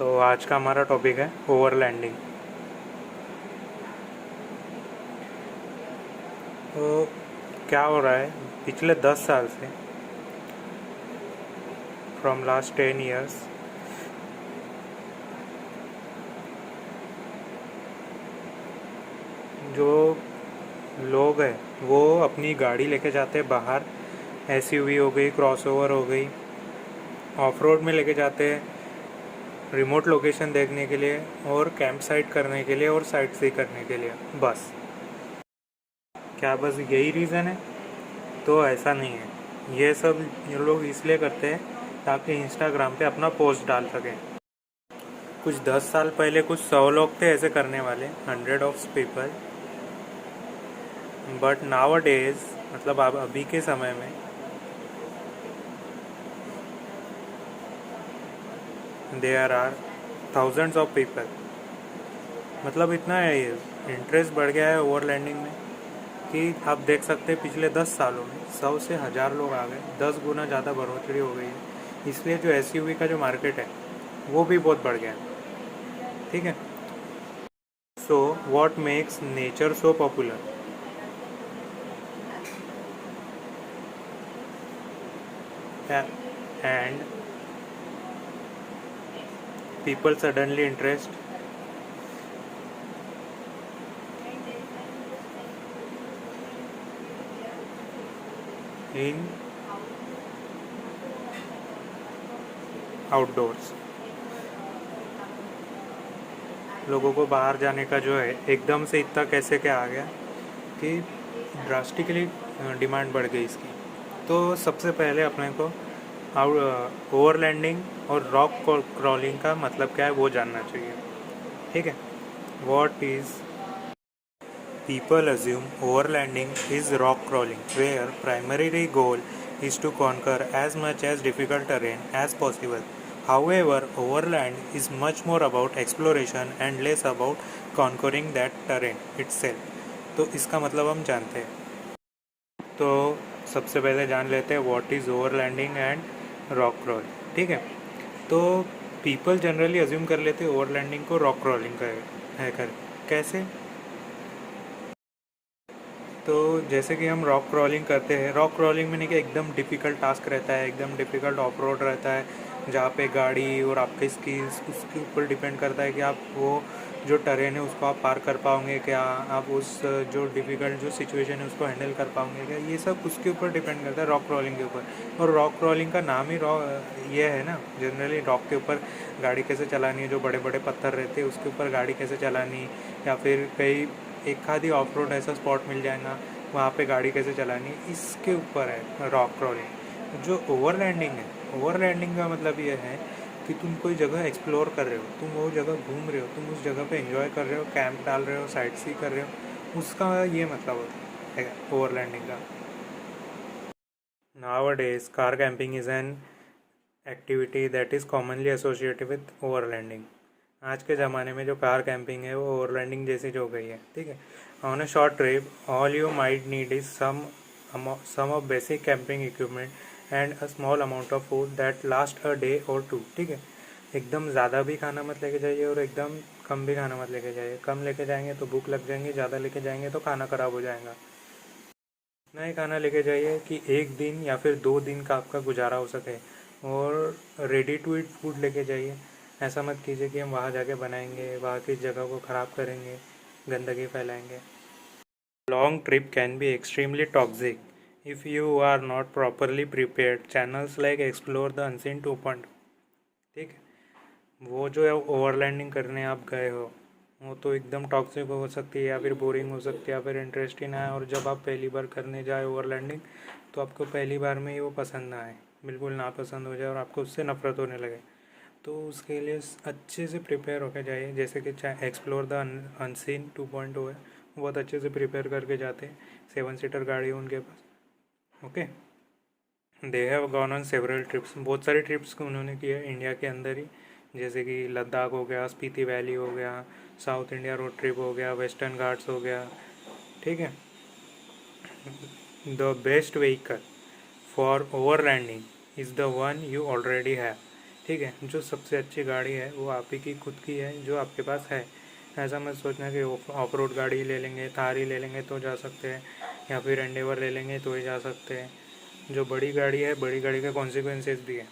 तो आज का हमारा टॉपिक है ओवरलैंडिंग। तो क्या हो रहा है पिछले 10 साल से, फ्रॉम लास्ट 10 years, जो लोग हैं वो अपनी गाड़ी लेके जाते हैं बाहर। एसयूवी हो गई, क्रॉसओवर हो गई, ऑफ रोड में लेके जाते हैं रिमोट लोकेशन देखने के लिए और कैंप साइट करने के लिए और साइट सी करने के लिए। बस क्या बस यही रीज़न है? तो ऐसा नहीं है। ये सब ये लोग इसलिए करते हैं ताकि इंस्टाग्राम पे अपना पोस्ट डाल सकें। कुछ 10 साल पहले कुछ 100 लोग थे ऐसे करने वाले, 100 of people, but nowadays मतलब अब अभी के समय में there are thousands of people. मतलब इतना है, ये इंटरेस्ट बढ़ गया है ओवरलैंडिंग में कि आप देख सकते हैं पिछले 10 सालों में 100 से 1000 लोग आ गए, 10 गुना ज़्यादा बढ़ोतरी हो गई है। इसलिए जो एसयूवी का जो मार्केट है वो भी बहुत बढ़ गया है। ठीक है। So what makes nature so popular? And people suddenly interest in outdoors. लोगों को बाहर जाने का जो है एकदम से इतना कैसे क्या आ गया कि ड्रास्टिकली डिमांड बढ़ गई इसकी। तो सबसे पहले अपने को ओवरलैंडिंग और रॉक क्रॉलिंग का मतलब क्या है वो जानना चाहिए। ठीक है। What is People assume overlanding is rock crawling, where primary goal is to conquer as much as difficult terrain as possible. However, overland is much more about exploration and less about conquering that terrain itself. तो इसका मतलब हम जानते हैं। तो सबसे पहले जान लेते हैं what is overlanding and rock crawl. ठीक है। तो पीपल जनरली अज्यूम कर लेते हैं ओवरलैंडिंग को रॉक क्रॉलिंग का है कर। कैसे? तो जैसे कि हम रॉक क्रॉलिंग करते हैं, रॉक क्रॉलिंग में नहीं कि एकदम डिफ़िकल्ट टास्क रहता है, एकदम डिफ़िकल्ट ऑफ रोड रहता है, जहाँ पे गाड़ी और आपके स्किल्स उसके ऊपर डिपेंड करता है कि आप वो जो टरेन है उसको आप पार कर पाओगे क्या, आप उस जो डिफ़िकल्ट जो सिचुएशन है उसको हैंडल कर पाओगे क्या, ये सब उसके ऊपर डिपेंड करता है रॉक क्रॉलिंग के ऊपर। और रॉक क्रॉलिंग का नाम ही ये है ना, जनरली रॉक के ऊपर गाड़ी कैसे चलानी है, जो बड़े बड़े पत्थर रहते हैं उसके ऊपर गाड़ी कैसे चलानी, या फिर कई एक आधी ऑफ रोड ऐसा स्पॉट मिल जाएगा वहाँ पे गाड़ी कैसे चलानी, इसके ऊपर है रॉक क्रॉलिंग। जो ओवरलैंडिंग है, ओवरलैंडिंग का मतलब ये है कि तुम कोई जगह एक्सप्लोर कर रहे हो, तुम वो जगह घूम रहे हो, तुम उस जगह पे एंजॉय कर रहे हो, कैंप डाल रहे हो, साइट सी कर रहे हो, उसका ये मतलब होता है ओवरलैंडिंग का। Nowadays, car camping is an activity that is commonly associated with overlanding. आज के ज़माने में जो कार कैंपिंग है वो ओवरलैंडिंग जैसी जो हो गई है। ठीक है। On a short trip all you might need is some of basic camping equipment and a small amount of food that last a day और टू। ठीक है। एकदम ज़्यादा भी खाना मत लेके जाइए और एकदम कम भी खाना मत लेके जाइए। कम लेके जाएंगे तो भूख लग जाएंगी, ज़्यादा लेके जाएंगे तो खाना ख़राब हो जाएगा। इतना ही खाना लेके जाइए कि एक दिन या फिर 2 दिन का आपका गुजारा हो सके, और रेडी टू ईट फूड लेके जाइए। ऐसा मत कीजिए कि हम वहाँ जाके बनाएंगे, वहाँ की जगह को ख़राब करेंगे, गंदगी फैलाएंगे। Long trip can be extremely toxic if you are not properly prepared. Channels like explore the unseen 2 point. ठीक है। वो जो है ओवरलैंडिंग करने आप गए हो वो तो एकदम टॉक्सिक हो सकती है, या फिर बोरिंग हो सकती है, या फिर इंटरेस्ट ही ना आए। और जब आप पहली बार करने जाए ओवरलैंडिंग तो आपको पहली बार में ही वो पसंद ना आए, बिल्कुल नापसंद हो जाए और आपको उससे नफरत होने लगे। तो उसके लिए अच्छे से प्रिपेयर होकर जाइए। जैसे कि चाहे एक्सप्लोर द अनसीन 2.0 है, बहुत अच्छे से प्रिपेयर करके जाते हैं। 7 सीटर गाड़ी है उनके पास। Okay. They have gone on several trips. बहुत सारी ट्रिप्स को उन्होंने किया है इंडिया के अंदर ही, जैसे कि लद्दाख हो गया, स्पीति वैली हो गया, साउथ इंडिया रोड ट्रिप हो गया, वेस्टर्न घाट्स हो गया। ठीक है। The best vehicle for overlanding is the one you already have. ठीक है। जो सबसे अच्छी गाड़ी है वो आप ही की खुद की है, जो आपके पास है। ऐसा मत सोचना कि ऑफ रोड गाड़ी ले लेंगे, थार ही ले लेंगे तो जा सकते हैं, या फिर एंडेवर ले लेंगे तो ही जा सकते हैं। जो बड़ी गाड़ी है, बड़ी गाड़ी के कॉन्सिक्वेंसेस भी है,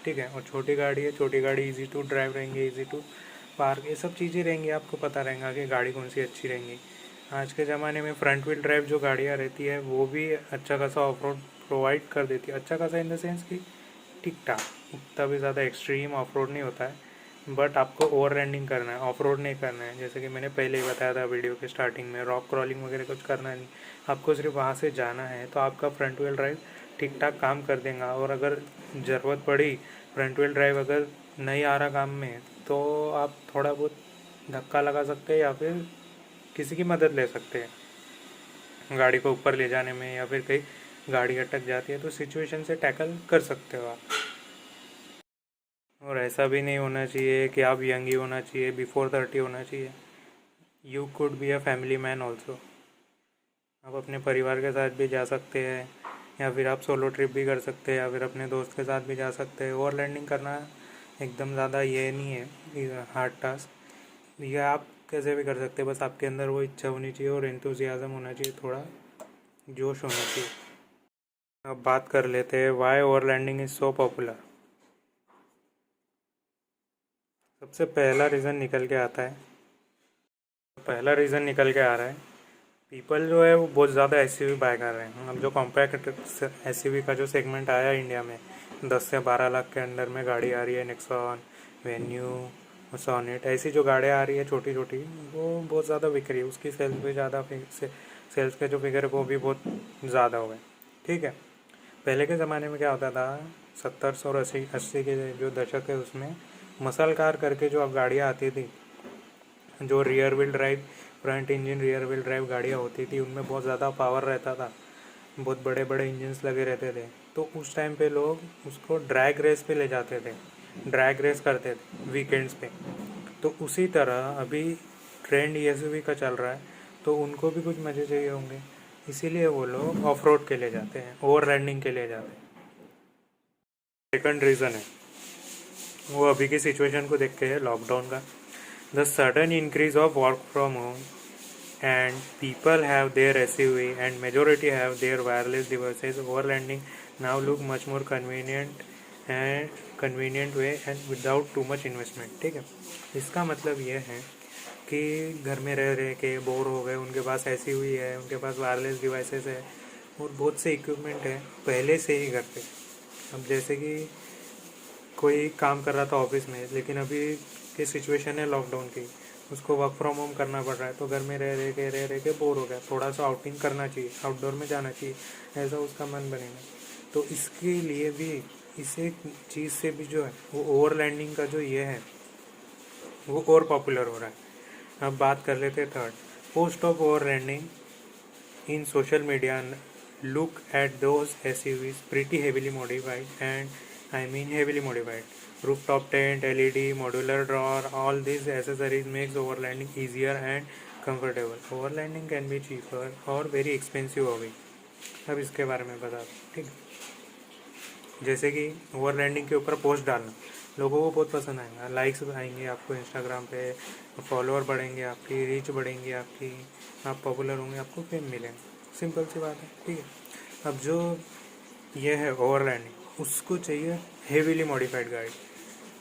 ठीक है। और छोटी गाड़ी है, छोटी गाड़ी इजी टू ड्राइव रहेंगे, इजी टू पार्क, ये सब चीज़ें रहेंगी। आपको पता रहेगा कि गाड़ी कौन सी अच्छी रहेंगी। आज के ज़माने में फ्रंट व्हील ड्राइव जो गाड़ियाँ रहती है वो भी अच्छा खासा ऑफ रोड प्रोवाइड कर देती है। अच्छा खासा इन द सेंस कि ठीक ठाक, उतना भी ज़्यादा एक्सट्रीम ऑफ रोड नहीं होता है, बट आपको ओवर लैंडिंग करना है, ऑफ रोड नहीं करना है। जैसे कि मैंने पहले ही बताया था वीडियो के स्टार्टिंग में, रॉक क्रॉलिंग वगैरह कुछ करना नहीं, आपको सिर्फ वहाँ से जाना है। तो आपका फ्रंट व्हील ड्राइव ठीक ठाक काम कर देगा। और अगर ज़रूरत पड़ी, फ्रंट व्हील ड्राइव अगर नहीं आ रहा काम में, तो आप थोड़ा बहुत धक्का लगा सकते हैं या फिर किसी की मदद ले सकते हैं गाड़ी को ऊपर ले जाने में, या फिर कहीं गाड़ी अटक जाती है तो सिचुएशन से टैकल कर सकते हो आप। और ऐसा भी नहीं होना चाहिए कि आप यंग ही होना चाहिए, बिफोर 30 होना चाहिए। You could be a family man also. आप अपने परिवार के साथ भी जा सकते हैं, या फिर आप सोलो ट्रिप भी कर सकते हैं, या फिर अपने दोस्त के साथ भी जा सकते हैं। ओवर लैंडिंग करना एकदम ज़्यादा ये नहीं है हार्ड टास्क, ये आप कैसे भी कर सकते हैं। बस आपके अंदर वो इच्छा होनी चाहिए और एंथुजियाज्म होना चाहिए, थोड़ा जोश होना चाहिए। अब बात कर लेते हैं why overlanding is so popular. सबसे पहला रीज़न निकल के आता है, पहला रीज़न निकल के आ रहा है, पीपल जो है वो बहुत ज़्यादा एसयूवी बाय कर रहे हैं। अब जो कॉम्पैक्ट एसयूवी का जो सेगमेंट आया इंडिया में, 10 से 12 लाख के अंदर में गाड़ी आ रही है, नेक्सॉन, वेन्यू, सोनेट, ऐसी जो गाड़ियाँ आ रही है छोटी छोटी, वो बहुत ज़्यादा बिक रही है। उसकी सेल्स भी ज़्यादा, सेल्स के जो फिगर है वो भी बहुत ज़्यादा हुए, ठीक है। पहले के ज़माने में क्या होता था, 70 और 80 के जो दशक है उसमें मसल कार करके जो अब गाड़ियाँ आती थी, जो rear wheel drive, front engine rear wheel drive गाड़ियाँ होती थी, उनमें बहुत ज़्यादा पावर रहता था, बहुत बड़े बड़े इंजन्स लगे रहते थे। तो उस टाइम पे लोग उसको ड्रैग रेस पे ले जाते थे, ड्रैग रेस करते थे वीकेंड्स पे। तो उसी तरह अभी ट्रेंड एसयूवी का चल रहा है, तो उनको भी कुछ मज़े चाहिए होंगे, इसीलिए वो लोग ऑफ रोड के लिए जाते हैं, ओवर लैंडिंग के लिए जाते हैं। सेकंड रीज़न है वो अभी की सिचुएशन को देख के है, लॉकडाउन का। The sudden increase of work from home and people have their SUV and majority have their wireless devices, overlanding now look much more convenient way and without too much investment, ठीक है। इसका मतलब ये है कि घर में रह रहे के बोर हो गए, उनके पास SUV है, उनके पास वायरलेस डिवाइसेस है और बहुत से इक्विपमेंट है पहले से ही घर पे। अब जैसे कि कोई काम कर रहा था ऑफिस में, लेकिन अभी की सिचुएशन है लॉकडाउन की, उसको वर्क फ्रॉम होम करना पड़ रहा है, तो घर में रह के बोर हो गया, थोड़ा सा आउटिंग करना चाहिए, आउटडोर में जाना चाहिए, ऐसा उसका मन बनेगा। तो इसके लिए भी, इस एक चीज़ से भी जो है वो ओवर लैंडिंग का जो ये है वो और पॉपुलर हो रहा है। अब बात कर लेते हैं third, post of overlanding in social media look at those SUVs pretty heavily modified, and I mean heavily modified. Rooftop tent, LED, modular drawer, all these accessories makes overlanding easier and comfortable. Overlanding can be cheaper or very expensive हो गई। अब इसके बारे में बता दो, ठीक है। जैसे कि ओवरलैंडिंग के ऊपर पोस्ट डालना लोगों को बहुत पसंद आएगा, लाइक्स आएंगे आपको इंस्टाग्राम पे, फॉलोअर बढ़ेंगे, आपकी रीच बढ़ेंगी, आपकी, आप पॉपुलर होंगे, आपको फेम मिलेगा, सिंपल सी बात है, ठीक है। अब जो ये है ओवरलैंडिंग, उसको चाहिए हेवीली मॉडिफाइड गाड़ी,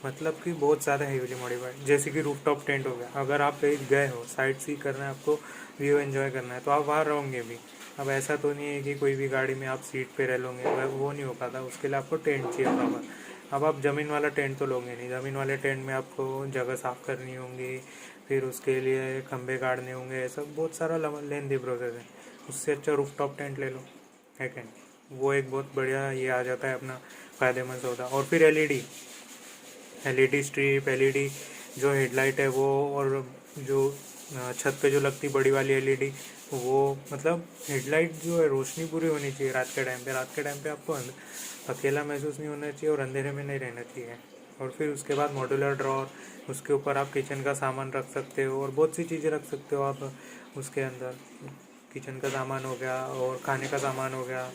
मतलब कि बहुत ज़्यादा हेवीली मॉडिफाइड। जैसे कि रूफटॉप टेंट हो गया, अगर आप कहीं गए हो, साइट सी करना है आपको, व्यू एंजॉय करना है, तो आप वहाँ रहोगे भी। अब ऐसा तो नहीं है कि कोई भी गाड़ी में आप सीट पे रह लोगे, वो नहीं हो पाता, उसके लिए आपको टेंट चाहिए प्रॉपर। अब आप ज़मीन वाला टेंट तो लोगे नहीं, ज़मीन वाले टेंट में आपको जगह साफ़ करनी होंगी, फिर उसके लिए खंभे गाड़ने होंगे, ऐसा बहुत सारा लेंथी प्रोसेस है। उससे अच्छा रूफटॉप टेंट ले लो, है क्या, वो एक बहुत बढ़िया ये आ जाता है अपना फ़ायदेमंद सौदा। और फिर एलईडी स्ट्रिप, एलईडी जो हेडलाइट है वो, और जो छत पे जो लगती बड़ी वाली एलईडी, वो मतलब हेडलाइट जो है रोशनी पूरी होनी चाहिए रात के टाइम पे। रात के टाइम पे आपको अकेला महसूस नहीं होना चाहिए और अंधेरे में नहीं रहना चाहिए। और फिर उसके बाद मॉड्यूलर ड्रॉर, उसके ऊपर आप किचन का सामान रख सकते हो और बहुत सी चीज़ें रख सकते हो आप उसके अंदर। किचन का सामान हो गया और खाने का सामान हो गया,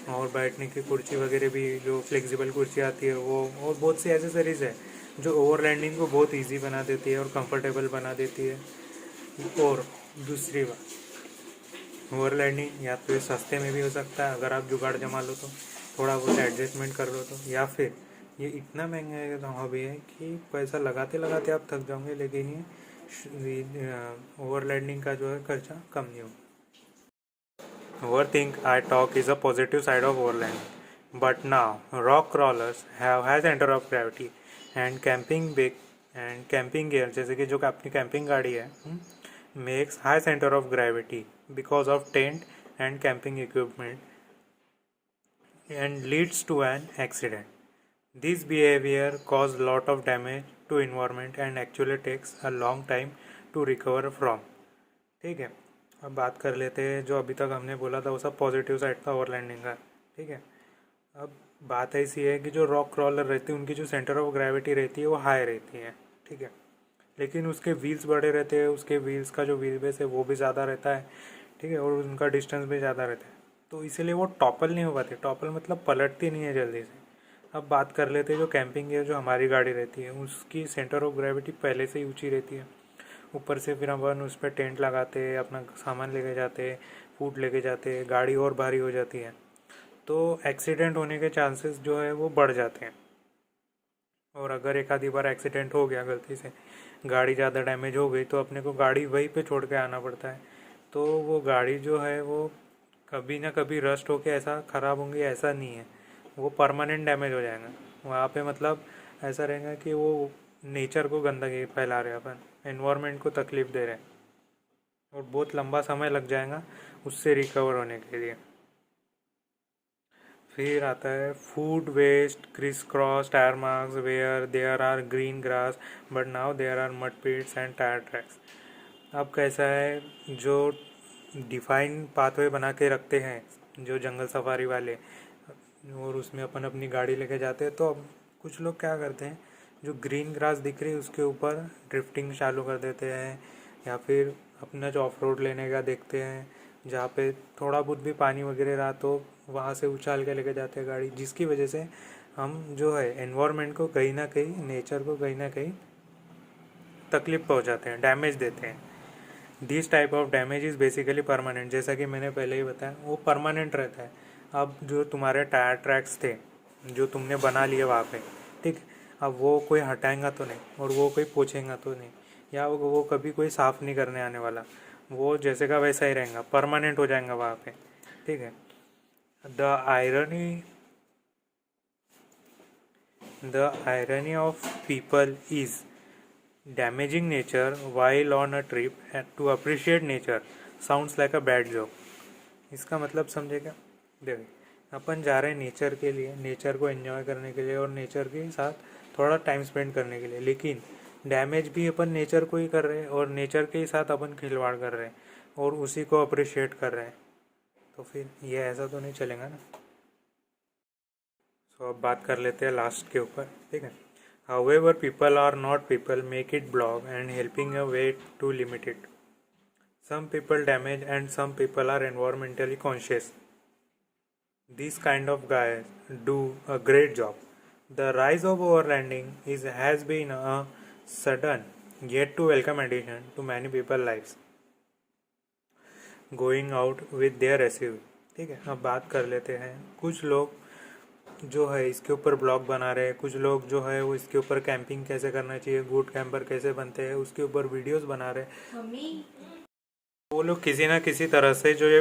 और बैठने की कुर्सी वगैरह भी, जो फ्लेक्सिबल कुर्सी आती है वो, और बहुत सी एसेसरीज़ है जो ओवरलैंडिंग को बहुत इजी बना देती है और कंफर्टेबल बना देती है। और दूसरी बात, ओवरलैंडिंग या तो सस्ते में भी हो सकता है अगर आप जुगाड़ जमा लो तो, थोड़ा बहुत एडजस्टमेंट कर लो तो, या फिर ये इतना महंगा हॉबी है कि पैसा लगाते लगाते आप थक जाओगे, लेकिन ये ओवरलैंडिंग का जो है खर्चा कम नहीं होगा। Overthink I talk is a positive side of overlanding. But now, rock crawlers have high center of gravity and camping gear जैसे कि जो अपनी कैंपिंग गाड़ी है makes high center of gravity because of tent and camping equipment and leads to an accident. This behavior cause lot of damage to environment and actually takes a long time to recover from. ठीक है, अब बात कर लेते हैं जो अभी तक हमने बोला था वो सब पॉजिटिव साइड था ओवरलैंडिंग का। ठीक है, अब बात ऐसी है कि जो रॉक क्रॉलर रहती है उनकी जो सेंटर ऑफ ग्रेविटी रहती है वो हाई रहती है। ठीक है, लेकिन उसके व्हील्स बड़े रहते हैं, उसके व्हील्स का जो व्हील बेस है वो भी ज़्यादा रहता है। ठीक है, और उनका डिस्टेंस भी ज़्यादा रहता है, तो इसीलिए वो टॉपल नहीं हो पाती। टॉपल मतलब पलटती नहीं है जल्दी से। अब बात कर लेते हैं जो कैंपिंग गियर जो हमारी गाड़ी रहती है उसकी सेंटर ऑफ ग्रेविटी पहले से ही ऊँची रहती है। ऊपर से फिर अपन उस पर टेंट लगाते हैं, अपना सामान लेके जाते हैं, फूड लेके जाते हैं, गाड़ी और भारी हो जाती है, तो एक्सीडेंट होने के चांसेस जो है वो बढ़ जाते हैं। और अगर एक आधी बार एक्सीडेंट हो गया गलती से, गाड़ी ज़्यादा डैमेज हो गई, तो अपने को गाड़ी वहीं पे छोड़ के आना पड़ता है। तो वो गाड़ी जो है वो कभी ना कभी रस्ट होके ऐसा ख़राब होंगी, ऐसा नहीं है, वो परमानेंट डैमेज हो जाएगा वहाँ पे। मतलब ऐसा रहेगा कि वो नेचर को गंदगी फैला रहे अपन, एनवायरनमेंट को तकलीफ़ दे रहे हैं, और बहुत लंबा समय लग जाएगा उससे रिकवर होने के लिए। फिर आता है food waste, criss cross, tyre marks where there are green grass but now there are mud pits and tyre tracks. अब कैसा है, जो डिफाइन पाथवे बना के रखते हैं जो जंगल सफारी वाले, और उसमें अपन अपनी गाड़ी लेके जाते हैं, तो अब कुछ लोग क्या करते हैं, जो ग्रीन ग्रास दिख रही है उसके ऊपर ड्रिफ्टिंग चालू कर देते हैं, या फिर अपना जो ऑफ रोड लेने का देखते हैं जहाँ पे थोड़ा बहुत भी पानी वगैरह रहा तो वहाँ से उछाल के लेके जाते हैं गाड़ी, जिसकी वजह से हम जो है एनवायरनमेंट को कहीं ना कहीं, नेचर को कहीं ना कहीं तकलीफ पहुँचाते हैं, डैमेज देते हैं। This type of damage is basically permanent, जैसा कि मैंने पहले ही बताया वो परमानेंट रहता है। अब जो तुम्हारे टायर ट्रैक्स थे जो तुमने बना लिए वहाँ पे, ठीक, अब वो कोई हटाएगा तो नहीं, और वो कोई पोछेगा तो नहीं, या वो कभी कोई साफ़ नहीं करने आने वाला, वो जैसे का वैसा ही रहेगा, परमानेंट हो जाएगा वहाँ पे। ठीक है, the irony of people is damaging nature while on a trip to appreciate nature sounds like a bad joke. इसका मतलब समझे क्या? देखिए, अपन जा रहे हैं नेचर के लिए, नेचर को एंजॉय करने के लिए और नेचर के साथ थोड़ा टाइम स्पेंड करने के लिए, लेकिन डैमेज भी अपन नेचर को ही कर रहे हैं और नेचर के ही साथ अपन खिलवाड़ कर रहे हैं और उसी को अप्रिशिएट कर रहे हैं, तो फिर ये ऐसा तो नहीं चलेगा ना। सो अब बात कर लेते हैं लास्ट के ऊपर। ठीक है, however people are not people make it blog and helping a way to limit it. Some people damage and some people are environmentally conscious. These kind of guys do a great job. The rise of overlanding has been a sudden yet to welcome addition to many people's lives. Going out with their SUV. ठीक है, अब बात कर लेते हैं, कुछ लोग जो है इसके ऊपर ब्लॉग बना रहे हैं, कुछ लोग जो है वो इसके ऊपर कैंपिंग कैसे करना चाहिए, गुड कैंपर कैसे बनते हैं उसके ऊपर वीडियोस बना रहे हैं। वो लोग किसी ना किसी तरह से जो ये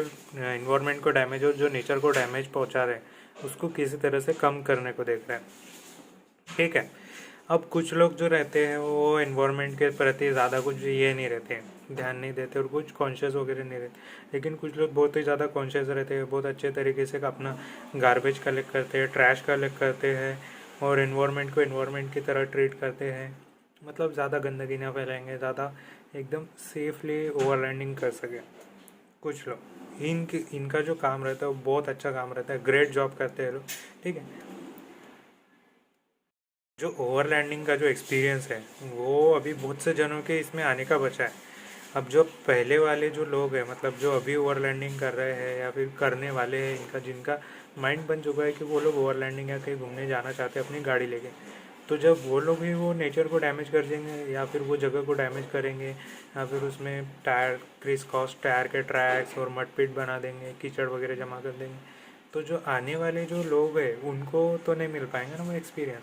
इन्वायरमेंट को डैमेज और जो नेचर को डैमेज पहुंचा रहे हैं उसको किसी तरह से कम करने को देख रहे हैं। ठीक है, अब कुछ लोग जो रहते हैं वो एनवायरनमेंट के प्रति ज़्यादा कुछ ये नहीं रहते हैं, ध्यान नहीं देते और कुछ कॉन्शियस वगैरह नहीं रहते, लेकिन कुछ लोग बहुत ही ज़्यादा कॉन्शियस रहते हैं, बहुत अच्छे तरीके से अपना गार्बेज कलेक्ट करते हैं, ट्रैश कलेक्ट करते हैं और एनवायरनमेंट को एनवायरनमेंट की तरह ट्रीट करते हैं। मतलब ज़्यादा गंदगी ना फैलाएंगे, ज़्यादा एकदम सेफली ओवरलैंडिंग कर सके। कुछ लोग इनका जो काम रहता है वो बहुत अच्छा काम रहता है, ग्रेट जॉब करते हैं लोग। ठीक है, जो ओवरलैंडिंग का जो एक्सपीरियंस है वो अभी बहुत से जनों के इसमें आने का बचा है। अब जो पहले वाले जो लोग हैं, मतलब जो अभी ओवरलैंडिंग कर रहे हैं या फिर करने वाले हैं, जिनका माइंड बन चुका है कि वो लोग ओवरलैंडिंग या कहीं घूमने जाना चाहते हैं अपनी गाड़ी लेके, तो जब वो लोग ही वो नेचर को डैमेज कर देंगे या फिर वो जगह को डैमेज करेंगे या फिर उसमें टायर क्रिस क्रॉस टायर के ट्रैक्स और मड पिट बना देंगे, कीचड़ वगैरह जमा कर देंगे, तो जो आने वाले जो लोग हैं उनको तो नहीं मिल पाएंगे ना वो एक्सपीरियंस।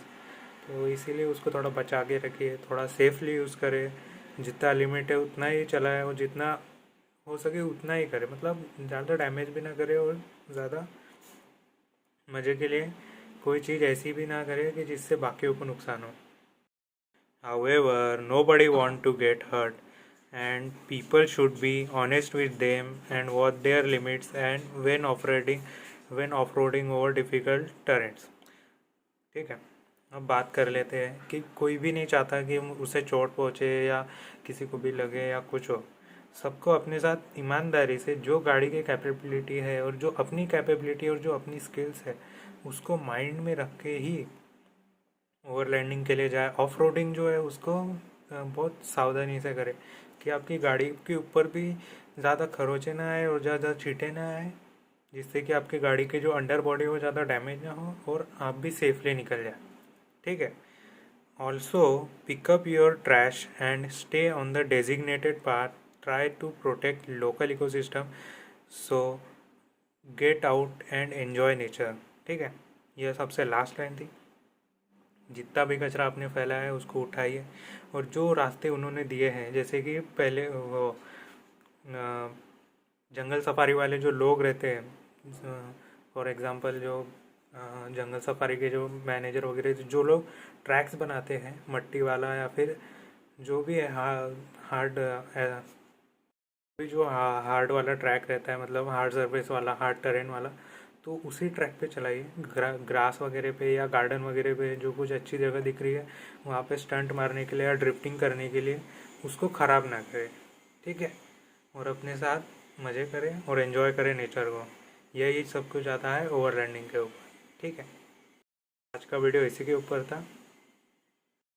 तो इसीलिए उसको थोड़ा बचा के रखिए, थोड़ा सेफली यूज़ करें, जितना लिमिट है उतना ही चलाए और जितना हो सके उतना ही करे, मतलब ज़्यादा डैमेज भी ना करे और ज़्यादा मज़े के लिए कोई चीज़ ऐसी भी ना करे कि जिससे बाकियों को नुकसान हो। However, nobody want to get hurt and people should be honest with them and what their limits and when off-roading over difficult terrains। ठीक है, अब बात कर लेते हैं कि कोई भी नहीं चाहता कि उसे चोट पहुँचे या किसी को भी लगे या कुछ हो। सबको अपने साथ ईमानदारी से जो गाड़ी की कैपेबिलिटी है और जो अपनी कैपेबिलिटी और जो अपनी स्किल्स है उसको माइंड में रख के ही ओवरलैंडिंग के लिए जाए। ऑफ रोडिंग जो है उसको बहुत सावधानी से करे कि आपकी गाड़ी के ऊपर भी ज़्यादा खरोचे ना आए और ज़्यादा छींटे ना आए, जिससे कि आपकी गाड़ी के जो अंडर बॉडी हो ज़्यादा डैमेज ना हो और आप भी सेफली निकल जाए। ठीक है, also pick up your trash and stay on the designated path, try to protect local ecosystem, so get out and enjoy nature. ठीक है, यह सबसे लास्ट लाइन थी। जितना भी कचरा आपने फैलाया है उसको उठाइए और जो रास्ते उन्होंने दिए हैं, जैसे कि पहले वो जंगल सफारी वाले जो लोग रहते हैं, फॉर एग्जांपल जो जंगल सफारी के जो मैनेजर वगैरह जो लोग ट्रैक्स बनाते हैं मट्टी वाला या फिर जो भी है हार्ड जो हार्ड वाला ट्रैक रहता है, मतलब हार्ड सरफेस वाला हार्ड टेरेन वाला, तो उसी ट्रैक पे चलाइए। ग्रास वगैरह पे या गार्डन वगैरह पे जो कुछ अच्छी जगह दिख रही है वहाँ पे स्टंट मारने के लिए या ड्रिफ्टिंग करने के लिए उसको ख़राब ना करें। ठीक है, और अपने साथ मज़े करें और एंजॉय करें नेचर को। यही सब कुछ आता है ओवरलैंडिंग के ऊपर। ठीक है, आज का वीडियो इसी के ऊपर था।